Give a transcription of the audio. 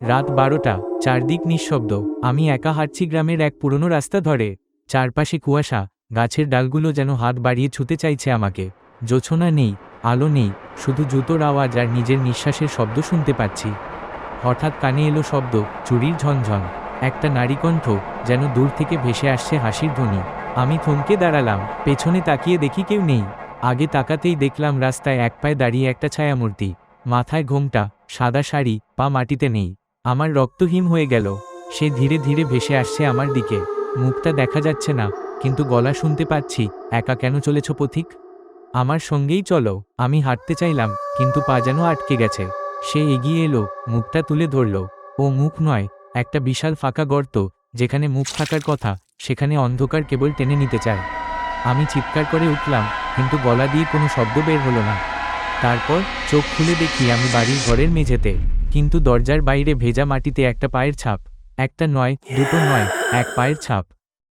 রাত 12টা, চারদিক নিঃশব্দ। আমি একা হাঁটছি গ্রামের এক পুরনো রাস্তা ধরে। চারপাশে কুয়াশা, গাছের ডালগুলো যেন হাত বাড়িয়ে ছুঁতে চাইছে আমাকে। জোছনা নেই, আলো নেই, শুধু জুতোর আওয়াজ আর নিজের নিঃশ্বাসের শব্দ শুনতে পাচ্ছি। হঠাৎ কানে এলো শব্দ, চুরির ঝনঝন। একটা নারী কণ্ঠ, যেন দূর থেকে ভেসে আসছে হাসির ধ্বনি। আমি থমকে দাঁড়ালাম, পেছনে তাকিয়ে দেখি কেউ নেই। আগে তাকাতেই দেখলাম রাস্তায় এক পায়ে দাঁড়িয়ে একটা ছায়ামূর্তি। মাথায় ঘোমটা, সাদা শাড়ি, পা মাটিতে নেই। আমার রক্ত হিম হয়ে গেল। সে ধীরে ধীরে ভেসে আসছে আমার দিকে। মুখটা দেখা যাচ্ছে না, কিন্তু গলা শুনতে পাচ্ছি, একা কেন চলেছ পথিক? আমার সঙ্গেই চলো। আমি হাঁটতে চাইলাম, কিন্তু পা যেন আটকে গেছে। সে এগিয়ে এলো, মুখটা তুলে ধরল। ও মুখ নয়, একটা বিশাল ফাঁকা গর্ত। যেখানে মুখ থাকার কথা, সেখানে অন্ধকার কেবল টেনে নিতে চায়। আমি চিৎকার করে উঠলাম, কিন্তু গলা দিয়ে কোনো শব্দ বের হলো না। তারপর চোখ খুলে দেখি আমি বাড়ির ঘরের মেঝেতে, কিন্তু দরজার বাইরে ভেজা মাটিতে একটা পায়ের ছাপ। একটা নয়, দুটো নয়, এক পায়ের ছাপ।